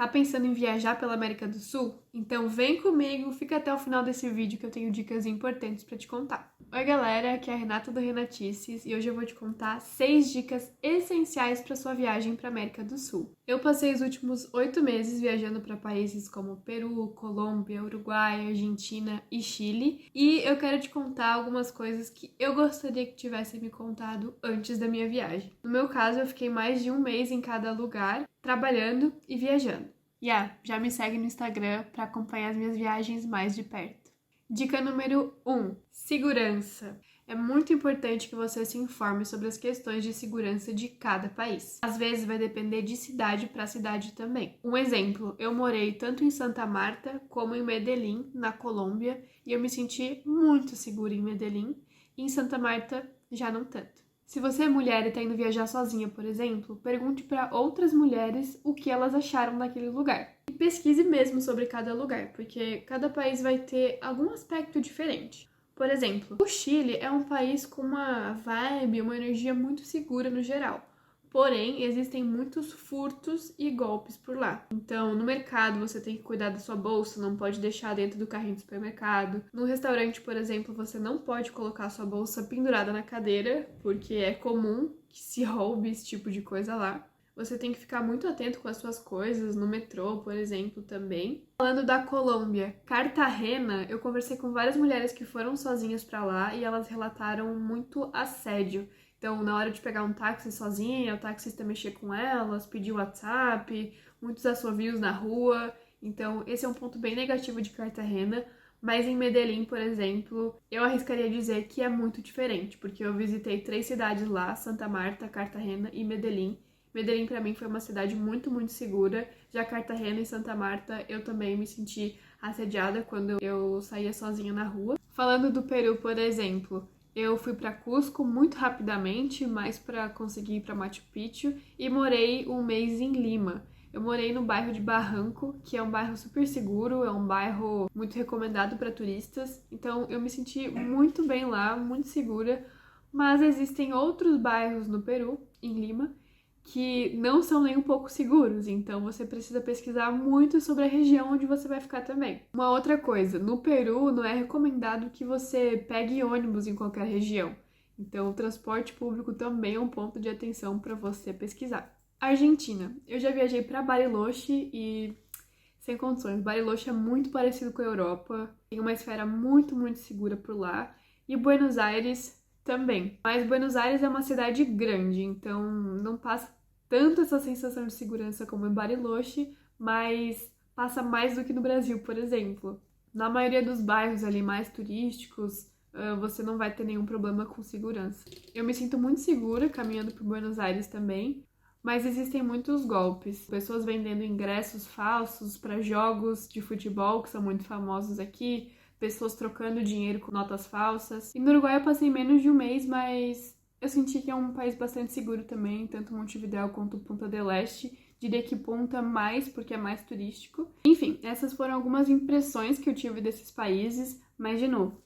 Tá pensando em viajar pela América do Sul? Então vem comigo, fica até o final desse vídeo que eu tenho dicas importantes pra te contar. Oi galera, aqui é a Renata do Renatices e hoje eu vou te contar 6 dicas essenciais para sua viagem para América do Sul. Eu passei os últimos 8 meses viajando para países como Peru, Colômbia, Uruguai, Argentina e Chile e eu quero te contar algumas coisas que eu gostaria que tivessem me contado antes da minha viagem. No meu caso, eu fiquei mais de um mês em cada lugar, trabalhando e viajando. Já me segue no Instagram para acompanhar as minhas viagens mais de perto. Dica número 1: segurança. É muito importante que você se informe sobre as questões de segurança de cada país. Às vezes vai depender de cidade para cidade também. Um exemplo, eu morei tanto em Santa Marta como em Medellín, na Colômbia, e eu me senti muito segura em Medellín, e em Santa Marta já não tanto. Se você é mulher e está indo viajar sozinha, por exemplo, pergunte para outras mulheres o que elas acharam daquele lugar. E pesquise mesmo sobre cada lugar, porque cada país vai ter algum aspecto diferente. Por exemplo, o Chile é um país com uma vibe, uma energia muito segura no geral. Porém, existem muitos furtos e golpes por lá. Então, no mercado, você tem que cuidar da sua bolsa, não pode deixar dentro do carrinho do supermercado. No restaurante, por exemplo, você não pode colocar a sua bolsa pendurada na cadeira, porque é comum que se roube esse tipo de coisa lá. Você tem que ficar muito atento com as suas coisas, no metrô, por exemplo, também. Falando da Colômbia, Cartagena, eu conversei com várias mulheres que foram sozinhas pra lá e elas relataram muito assédio. Então, na hora de pegar um táxi sozinha, o taxista mexer com elas, pedir WhatsApp, muitos assovios na rua. Então, esse é um ponto bem negativo de Cartagena. Mas em Medellín, por exemplo, eu arriscaria dizer que é muito diferente, porque eu visitei 3 cidades lá, Santa Marta, Cartagena e Medellín. Medellín para mim foi uma cidade muito, muito segura. Já Cartagena e Santa Marta eu também me senti assediada quando eu saía sozinha na rua. Falando do Peru, por exemplo, eu fui para Cusco muito rapidamente, mas para conseguir ir para Machu Picchu, e morei um mês em Lima. Eu morei no bairro de Barranco, que é um bairro super seguro, é um bairro muito recomendado para turistas. Então eu me senti muito bem lá, muito segura. Mas existem outros bairros no Peru, em Lima, que não são nem um pouco seguros, então você precisa pesquisar muito sobre a região onde você vai ficar também. Uma outra coisa, no Peru não é recomendado que você pegue ônibus em qualquer região, então o transporte público também é um ponto de atenção para você pesquisar. Argentina, eu já viajei para Bariloche e sem condições, Bariloche é muito parecido com a Europa, tem uma esfera muito, muito segura por lá, e Buenos Aires também. Mas Buenos Aires é uma cidade grande, então não passa tanto essa sensação de segurança como em Bariloche, mas passa mais do que no Brasil, por exemplo. Na maioria dos bairros ali mais turísticos, você não vai ter nenhum problema com segurança. Eu me sinto muito segura caminhando por Buenos Aires também, mas existem muitos golpes. Pessoas vendendo ingressos falsos para jogos de futebol que são muito famosos aqui, pessoas trocando dinheiro com notas falsas. E no Uruguai eu passei menos de um mês, mas eu senti que é um país bastante seguro também, tanto Montevidéu quanto Punta del Este. Diria que Punta mais, porque é mais turístico. Enfim, essas foram algumas impressões que eu tive desses países, mas de novo,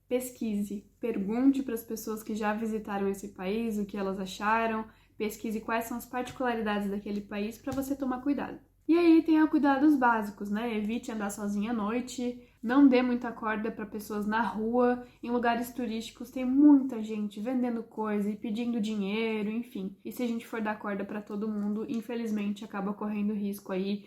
pesquise, pergunte para as pessoas que já visitaram esse país o que elas acharam, pesquise quais são as particularidades daquele país para você tomar cuidado. E aí tenha cuidados básicos, né? Evite andar sozinha à noite, não dê muita corda para pessoas na rua. Em lugares turísticos tem muita gente vendendo coisa e pedindo dinheiro, enfim. E se a gente for dar corda para todo mundo, infelizmente acaba correndo risco aí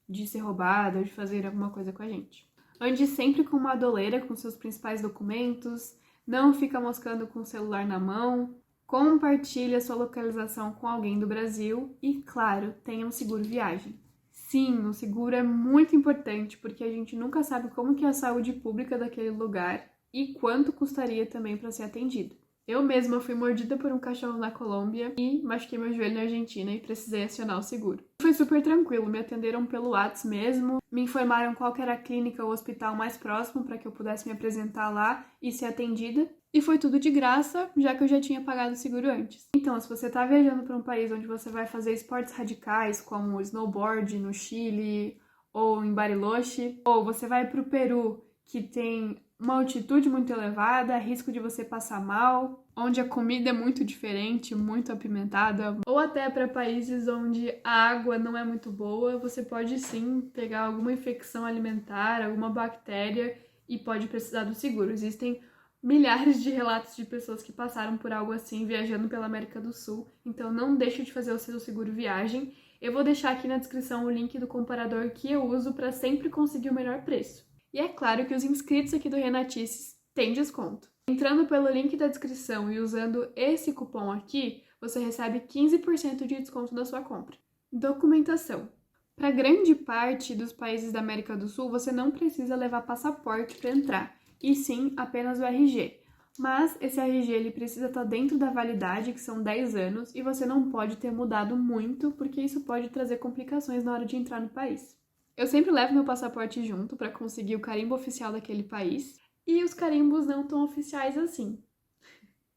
de ser roubada ou de fazer alguma coisa com a gente. Ande sempre com uma doleira com seus principais documentos, não fica moscando com o celular na mão, compartilhe a sua localização com alguém do Brasil e, claro, tenha um seguro viagem. Sim, o seguro é muito importante porque a gente nunca sabe como que é a saúde pública daquele lugar e quanto custaria também para ser atendido. Eu mesma fui mordida por um cachorro na Colômbia e machuquei meu joelho na Argentina e precisei acionar o seguro. Foi super tranquilo, me atenderam pelo WhatsApp mesmo, me informaram qual que era a clínica ou hospital mais próximo para que eu pudesse me apresentar lá e ser atendida. E foi tudo de graça, já que eu já tinha pagado o seguro antes. Então, se você está viajando para um país onde você vai fazer esportes radicais, como snowboard no Chile ou em Bariloche, ou você vai para o Peru, que tem uma altitude muito elevada, risco de você passar mal, onde a comida é muito diferente, muito apimentada, ou até para países onde a água não é muito boa, você pode sim pegar alguma infecção alimentar, alguma bactéria e pode precisar do seguro. Existem milhares de relatos de pessoas que passaram por algo assim viajando pela América do Sul, então não deixe de fazer o seu seguro viagem. Eu vou deixar aqui na descrição o link do comparador que eu uso para sempre conseguir o melhor preço. E é claro que os inscritos aqui do Renatices têm desconto. Entrando pelo link da descrição e usando esse cupom aqui, você recebe 15% de desconto na sua compra. Documentação. Para grande parte dos países da América do Sul, você não precisa levar passaporte para entrar, e sim apenas o RG. Mas esse RG ele precisa estar dentro da validade, que são 10 anos, e você não pode ter mudado muito, porque isso pode trazer complicações na hora de entrar no país. Eu sempre levo meu passaporte junto para conseguir o carimbo oficial daquele país, e os carimbos não tão oficiais assim.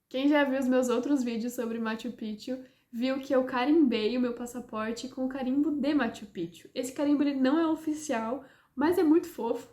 Quem já viu os meus outros vídeos sobre Machu Picchu, viu que eu carimbei o meu passaporte com o carimbo de Machu Picchu. Esse carimbo ele não é oficial, mas é muito fofo.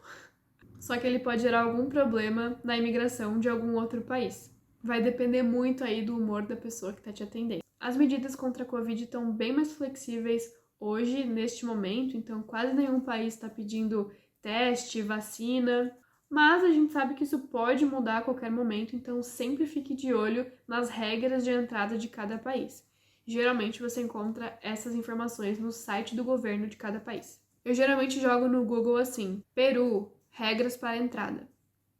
Só que ele pode gerar algum problema na imigração de algum outro país. Vai depender muito aí do humor da pessoa que está te atendendo. As medidas contra a Covid estão bem mais flexíveis hoje, neste momento, então quase nenhum país está pedindo teste, vacina, mas a gente sabe que isso pode mudar a qualquer momento, então sempre fique de olho nas regras de entrada de cada país. Geralmente você encontra essas informações no site do governo de cada país. Eu geralmente jogo no Google assim, Peru, regras para entrada.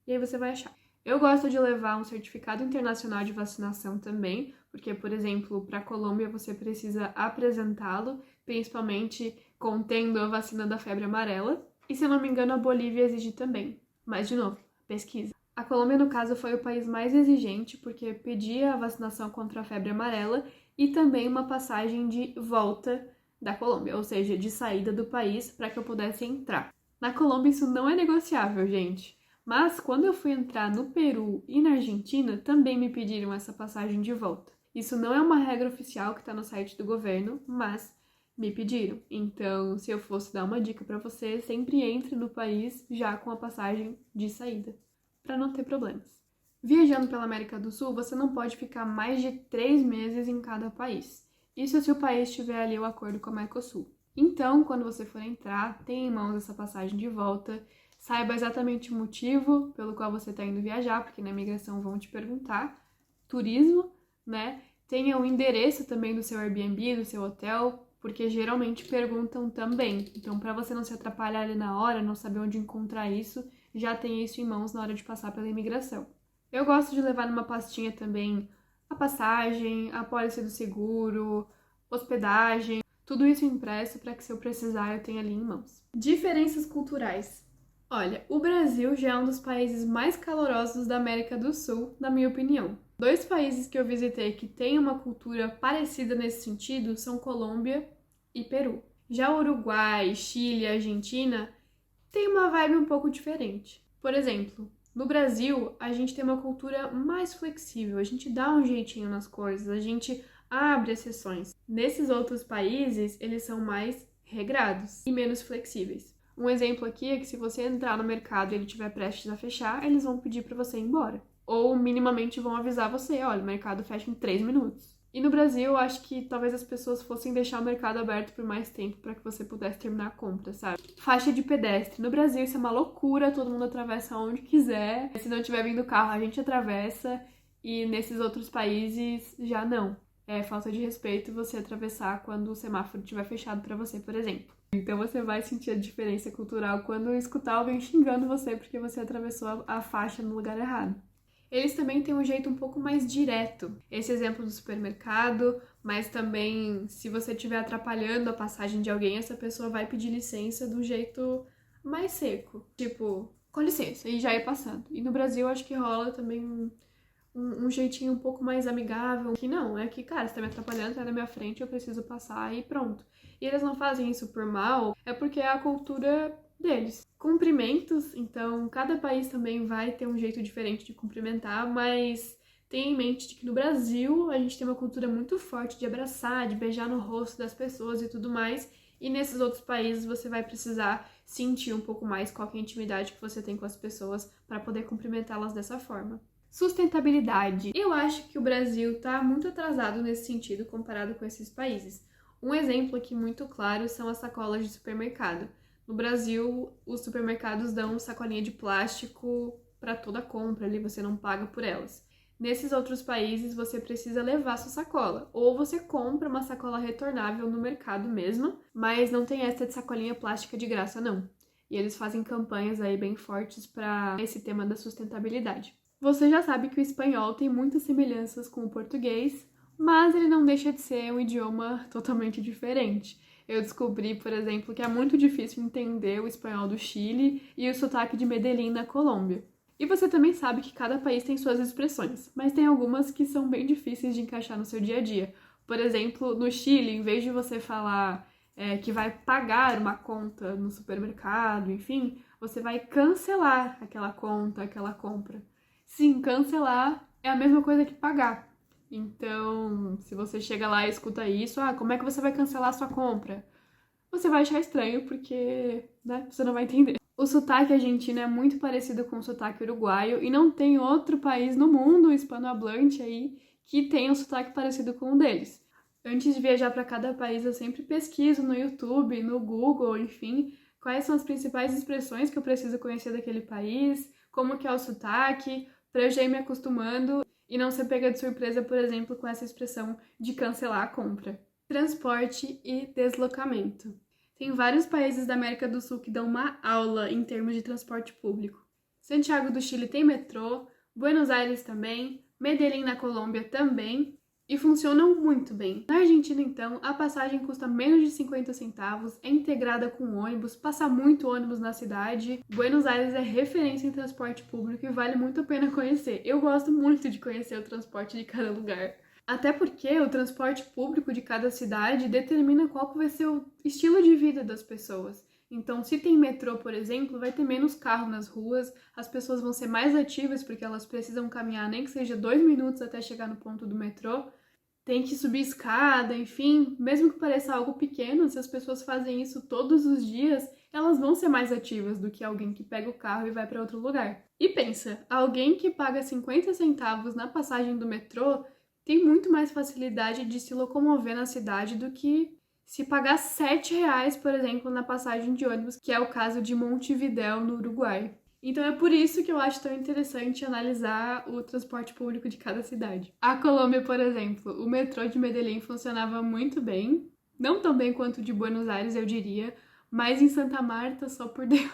E aí você vai achar. Eu gosto de levar um certificado internacional de vacinação também, porque, por exemplo, para a Colômbia você precisa apresentá-lo, principalmente contendo a vacina da febre amarela. E se eu não me engano, a Bolívia exige também. Mas, de novo, pesquisa. A Colômbia, no caso, foi o país mais exigente, porque pedia a vacinação contra a febre amarela e também uma passagem de volta da Colômbia, ou seja, de saída do país para que eu pudesse entrar. Na Colômbia isso não é negociável, gente. Mas quando eu fui entrar no Peru e na Argentina, também me pediram essa passagem de volta. Isso não é uma regra oficial que está no site do governo, mas me pediram. Então, se eu fosse dar uma dica para você, sempre entre no país já com a passagem de saída, para não ter problemas. Viajando pela América do Sul, você não pode ficar mais de 3 meses em cada país. Isso se o país tiver ali o acordo com a Mercosul. Então, quando você for entrar, tenha em mãos essa passagem de volta, saiba exatamente o motivo pelo qual você está indo viajar, porque na imigração vão te perguntar, turismo, né? Tenha o endereço também do seu Airbnb, do seu hotel, porque geralmente perguntam também. Então, para você não se atrapalhar ali na hora, não saber onde encontrar isso, já tenha isso em mãos na hora de passar pela imigração. Eu gosto de levar numa pastinha também a passagem, a pólice do seguro, hospedagem, tudo isso impresso para que se eu precisar eu tenha ali em mãos. Diferenças culturais. Olha, o Brasil já é um dos países mais calorosos da América do Sul, na minha opinião. 2 países que eu visitei que têm uma cultura parecida nesse sentido são Colômbia e Peru. Já Uruguai, Chile e Argentina têm uma vibe um pouco diferente. Por exemplo, no Brasil, a gente tem uma cultura mais flexível, a gente dá um jeitinho nas coisas, a gente abre exceções. Nesses outros países, eles são mais regrados e menos flexíveis. Um exemplo aqui é que se você entrar no mercado e ele estiver prestes a fechar, eles vão pedir para você ir embora. Ou minimamente vão avisar você, olha, o mercado fecha em 3 minutos. E no Brasil, eu acho que talvez as pessoas fossem deixar o mercado aberto por mais tempo para que você pudesse terminar a compra, sabe? Faixa de pedestre. No Brasil, isso é uma loucura, todo mundo atravessa onde quiser. Se não tiver vindo carro, a gente atravessa. E nesses outros países, já não. É falta de respeito você atravessar quando o semáforo estiver fechado para você, por exemplo. Então você vai sentir a diferença cultural quando escutar alguém xingando você porque você atravessou a faixa no lugar errado. Eles também têm um jeito um pouco mais direto. Esse exemplo do supermercado, mas também se você estiver atrapalhando a passagem de alguém, essa pessoa vai pedir licença do jeito mais seco. Tipo, com licença, e já ir passando. E no Brasil acho que rola também um jeitinho um pouco mais amigável. Que não, é que, cara, você tá me atrapalhando, tá na minha frente, eu preciso passar e pronto. E eles não fazem isso por mal, é porque é a cultura deles. Cumprimentos, então cada país também vai ter um jeito diferente de cumprimentar, mas tenha em mente de que no Brasil a gente tem uma cultura muito forte de abraçar, de beijar no rosto das pessoas e tudo mais, E nesses outros países você vai precisar sentir um pouco mais qual que é a intimidade que você tem com as pessoas para poder cumprimentá-las dessa forma. Sustentabilidade. Eu acho que o Brasil está muito atrasado nesse sentido comparado com esses países. Um exemplo aqui muito claro são as sacolas de supermercado. No Brasil, os supermercados dão sacolinha de plástico para toda compra, ali você não paga por elas. Nesses outros países, você precisa levar sua sacola. Ou você compra uma sacola retornável no mercado mesmo, mas não tem essa de sacolinha plástica de graça, não. E eles fazem campanhas aí bem fortes para esse tema da sustentabilidade. Você já sabe que o espanhol tem muitas semelhanças com o português, mas ele não deixa de ser um idioma totalmente diferente. Eu descobri, por exemplo, que é muito difícil entender o espanhol do Chile e o sotaque de Medellín na Colômbia. E você também sabe que cada país tem suas expressões, mas tem algumas que são bem difíceis de encaixar no seu dia a dia. Por exemplo, no Chile, em vez de você falar que vai pagar uma conta no supermercado, enfim, você vai cancelar aquela conta, aquela compra. Sim, cancelar é a mesma coisa que pagar. Então, se você chega lá e escuta isso, como é que você vai cancelar a sua compra? Você vai achar estranho porque, você não vai entender. O sotaque argentino é muito parecido com o sotaque uruguaio e não tem outro país no mundo hispanohablante aí que tenha um sotaque parecido com o deles. Antes de viajar para cada país, eu sempre pesquiso no YouTube, no Google, enfim, quais são as principais expressões que eu preciso conhecer daquele país, como que é o sotaque, para eu já ir me acostumando e não ser pega de surpresa, por exemplo, com essa expressão de cancelar a compra. Transporte e deslocamento. Tem vários países da América do Sul que dão uma aula em termos de transporte público. Santiago do Chile tem metrô, Buenos Aires também, Medellín na Colômbia também, e funcionam muito bem. Na Argentina, então, a passagem custa menos de 50 centavos, é integrada com ônibus, passa muito ônibus na cidade. Buenos Aires é referência em transporte público e vale muito a pena conhecer. Eu gosto muito de conhecer o transporte de cada lugar. Até porque o transporte público de cada cidade determina qual que vai ser o estilo de vida das pessoas. Então, se tem metrô, por exemplo, vai ter menos carro nas ruas, as pessoas vão ser mais ativas porque elas precisam caminhar nem que seja 2 minutos até chegar no ponto do metrô. Tem que subir escada, enfim, mesmo que pareça algo pequeno, se as pessoas fazem isso todos os dias, elas vão ser mais ativas do que alguém que pega o carro e vai para outro lugar. E pensa, alguém que paga 50 centavos na passagem do metrô tem muito mais facilidade de se locomover na cidade do que se pagar R$7, por exemplo, na passagem de ônibus, que é o caso de Montevidéu, no Uruguai. Então é por isso que eu acho tão interessante analisar o transporte público de cada cidade. A Colômbia, por exemplo, o metrô de Medellín funcionava muito bem, não tão bem quanto o de Buenos Aires, eu diria, mas em Santa Marta, só por Deus,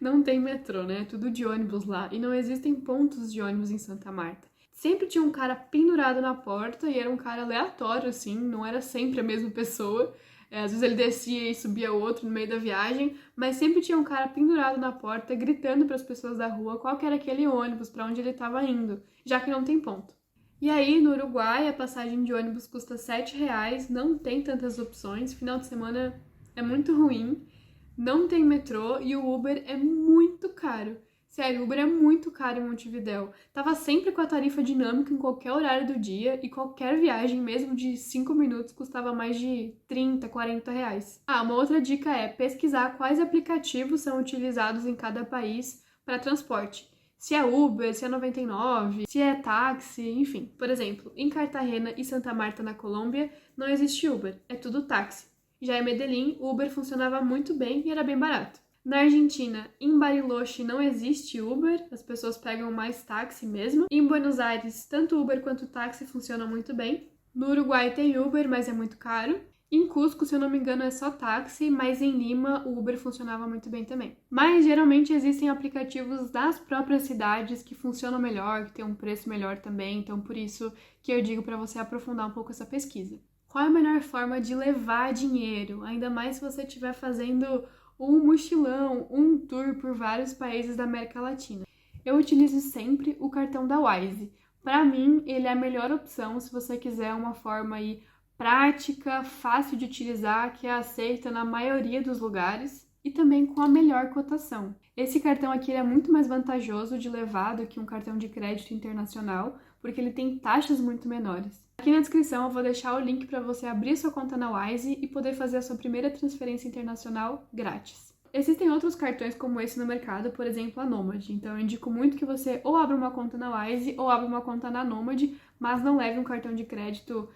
não tem metrô, né? É tudo de ônibus lá, e não existem pontos de ônibus em Santa Marta. Sempre tinha um cara pendurado na porta e era um cara aleatório, assim, não era sempre a mesma pessoa. Às vezes ele descia e subia outro no meio da viagem, mas sempre tinha um cara pendurado na porta gritando para as pessoas da rua qual que era aquele ônibus, para onde ele estava indo, já que não tem ponto. E aí, no Uruguai, a passagem de ônibus custa R$7, não tem tantas opções, final de semana é muito ruim, não tem metrô e o Uber é muito caro. Sério, o Uber é muito caro em Montevidéu. Tava sempre com a tarifa dinâmica em qualquer horário do dia e qualquer viagem, mesmo de 5 minutos, custava mais de 30, R$40. Uma outra dica é pesquisar quais aplicativos são utilizados em cada país para transporte. Se é Uber, se é 99, se é táxi, enfim. Por exemplo, em Cartagena e Santa Marta, na Colômbia, não existe Uber, é tudo táxi. Já em Medellín, o Uber funcionava muito bem e era bem barato. Na Argentina, em Bariloche não existe Uber, as pessoas pegam mais táxi mesmo. Em Buenos Aires, tanto Uber quanto táxi funcionam muito bem. No Uruguai tem Uber, mas é muito caro. Em Cusco, se eu não me engano, é só táxi, mas em Lima o Uber funcionava muito bem também. Mas geralmente existem aplicativos das próprias cidades que funcionam melhor, que tem um preço melhor também, então por isso que eu digo para você aprofundar um pouco essa pesquisa. Qual é a melhor forma de levar dinheiro, ainda mais se você estiver fazendo um mochilão, um tour por vários países da América Latina? Eu utilizo sempre o cartão da Wise. Para mim, ele é a melhor opção se você quiser uma forma aí prática, fácil de utilizar, que é aceita na maioria dos lugares e também com a melhor cotação. Esse cartão aqui é muito mais vantajoso de levar do que um cartão de crédito internacional, porque ele tem taxas muito menores. Aqui na descrição eu vou deixar o link para você abrir sua conta na Wise e poder fazer a sua primeira transferência internacional grátis. Existem outros cartões como esse no mercado, por exemplo, a Nomad. Então eu indico muito que você ou abra uma conta na Wise ou abra uma conta na Nomad, mas não leve um cartão de crédito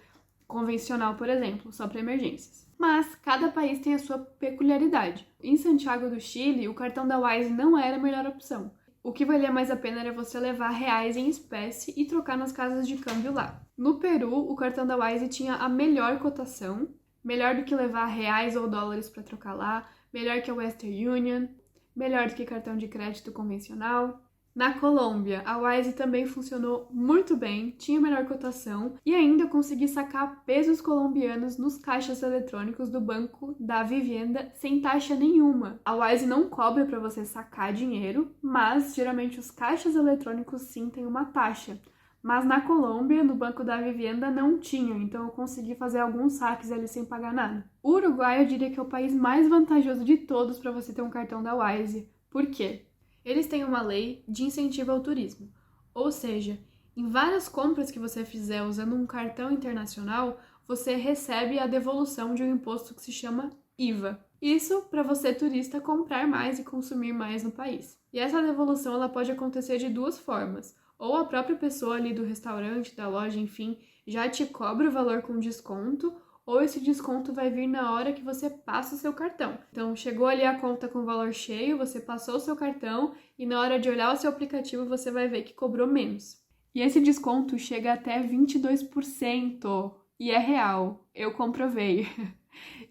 convencional, por exemplo, só para emergências. Mas cada país tem a sua peculiaridade. Em Santiago do Chile, o cartão da Wise não era a melhor opção. O que valia mais a pena era você levar reais em espécie e trocar nas casas de câmbio lá. No Peru, o cartão da Wise tinha a melhor cotação, melhor do que levar reais ou dólares para trocar lá, melhor que a Western Union, melhor do que cartão de crédito convencional. Na Colômbia, a Wise também funcionou muito bem, tinha melhor cotação e ainda consegui sacar pesos colombianos nos caixas eletrônicos do Banco da Vivienda sem taxa nenhuma. A Wise não cobra para você sacar dinheiro, mas geralmente os caixas eletrônicos sim têm uma taxa. Mas na Colômbia, no Banco da Vivienda, não tinha, então eu consegui fazer alguns saques ali sem pagar nada. O Uruguai eu diria que é o país mais vantajoso de todos para você ter um cartão da Wise. Por quê? Eles têm uma lei de incentivo ao turismo, ou seja, em várias compras que você fizer usando um cartão internacional, você recebe a devolução de um imposto que se chama IVA. Isso para você, turista, comprar mais e consumir mais no país. E essa devolução ela pode acontecer de duas formas. Ou a própria pessoa ali do restaurante, da loja, enfim, já te cobra o valor com desconto, ou esse desconto vai vir na hora que você passa o seu cartão. Então, chegou ali a conta com o valor cheio, você passou o seu cartão e na hora de olhar o seu aplicativo você vai ver que cobrou menos. E esse desconto chega até 22%. E é real, eu comprovei.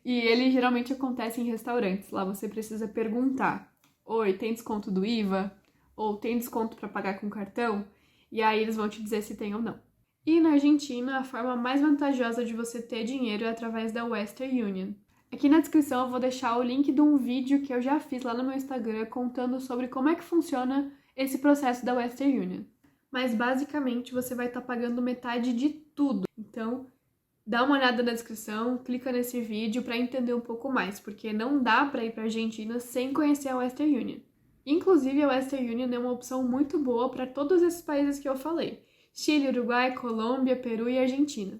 E ele geralmente acontece em restaurantes. Lá você precisa perguntar: oi, tem desconto do IVA? Ou tem desconto para pagar com cartão? E aí eles vão te dizer se tem ou não. E na Argentina, a forma mais vantajosa de você ter dinheiro é através da Western Union. Aqui na descrição eu vou deixar o link de um vídeo que eu já fiz lá no meu Instagram contando sobre como é que funciona esse processo da Western Union. Mas basicamente você vai estar pagando metade de tudo. Então, dá uma olhada na descrição, clica nesse vídeo para entender um pouco mais, porque não dá para ir para a Argentina sem conhecer a Western Union. Inclusive, a Western Union é uma opção muito boa para todos esses países que eu falei: Chile, Uruguai, Colômbia, Peru e Argentina.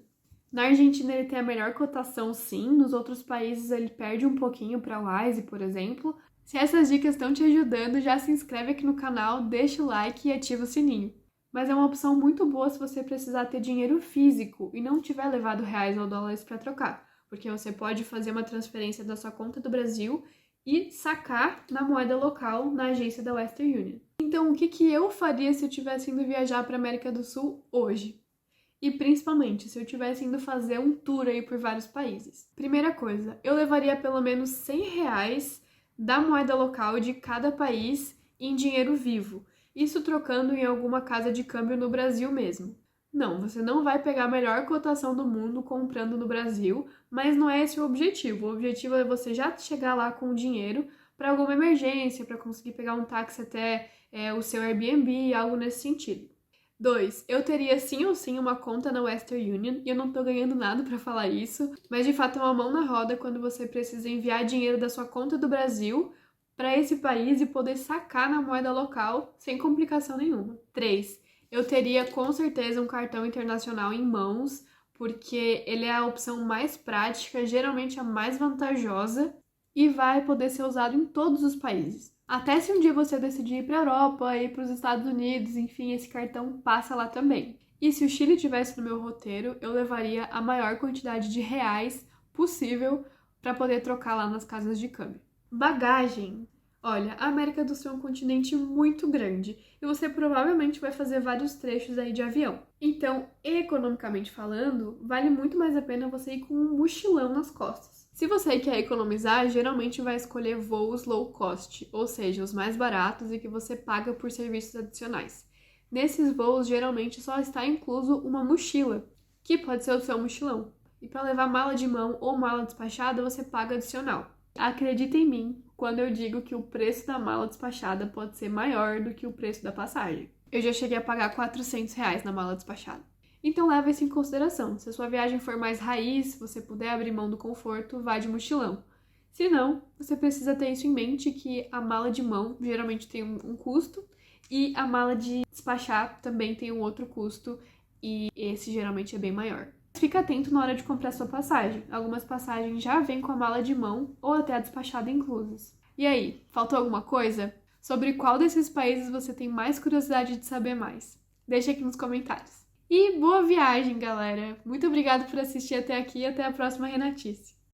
Na Argentina ele tem a melhor cotação, sim. Nos outros países ele perde um pouquinho para a Wise, por exemplo. Se essas dicas estão te ajudando, já se inscreve aqui no canal, deixa o like e ativa o sininho. Mas é uma opção muito boa se você precisar ter dinheiro físico e não tiver levado reais ou dólares para trocar, porque você pode fazer uma transferência da sua conta do Brasil e sacar na moeda local na agência da Western Union. Então, o que eu faria se eu tivesse indo viajar para a América do Sul hoje? E principalmente, se eu tivesse indo fazer um tour aí por vários países. Primeira coisa, eu levaria pelo menos 100 reais da moeda local de cada país em dinheiro vivo. Isso trocando em alguma casa de câmbio no Brasil mesmo. Não, você não vai pegar a melhor cotação do mundo comprando no Brasil, mas não é esse o objetivo. O objetivo é você já chegar lá com o dinheiro para alguma emergência, para conseguir pegar um táxi até o seu Airbnb, algo nesse sentido. 2. Eu teria sim ou sim uma conta na Western Union, e eu não tô ganhando nada para falar isso, mas de fato é uma mão na roda quando você precisa enviar dinheiro da sua conta do Brasil para esse país e poder sacar na moeda local sem complicação nenhuma. 3. Eu teria com certeza um cartão internacional em mãos, porque ele é a opção mais prática, geralmente a mais vantajosa, e vai poder ser usado em todos os países. Até se um dia você decidir ir para a Europa, ir para os Estados Unidos, enfim, esse cartão passa lá também. E se o Chile tivesse no meu roteiro, eu levaria a maior quantidade de reais possível para poder trocar lá nas casas de câmbio. Bagagem. Olha, a América do Sul é um continente muito grande e você provavelmente vai fazer vários trechos aí de avião. Então, economicamente falando, vale muito mais a pena você ir com um mochilão nas costas. Se você quer economizar, geralmente vai escolher voos low cost, ou seja, os mais baratos e que você paga por serviços adicionais. Nesses voos, geralmente só está incluso uma mochila, que pode ser o seu mochilão. E para levar mala de mão ou mala despachada, você paga adicional. Acredita em mim quando eu digo que o preço da mala despachada pode ser maior do que o preço da passagem. Eu já cheguei a pagar 400 reais na mala despachada. Então leva isso em consideração. Se a sua viagem for mais raiz, se você puder abrir mão do conforto, vá de mochilão. Se não, você precisa ter isso em mente, que a mala de mão geralmente tem um custo e a mala de despachar também tem um outro custo e esse geralmente é bem maior. fica atento na hora de comprar sua passagem. Algumas passagens já vêm com a mala de mão ou até a despachada inclusas. E aí, faltou alguma coisa? Sobre qual desses países você tem mais curiosidade de saber mais? Deixa aqui nos comentários. E boa viagem, galera! Muito obrigada por assistir até aqui e até a próxima Renatice!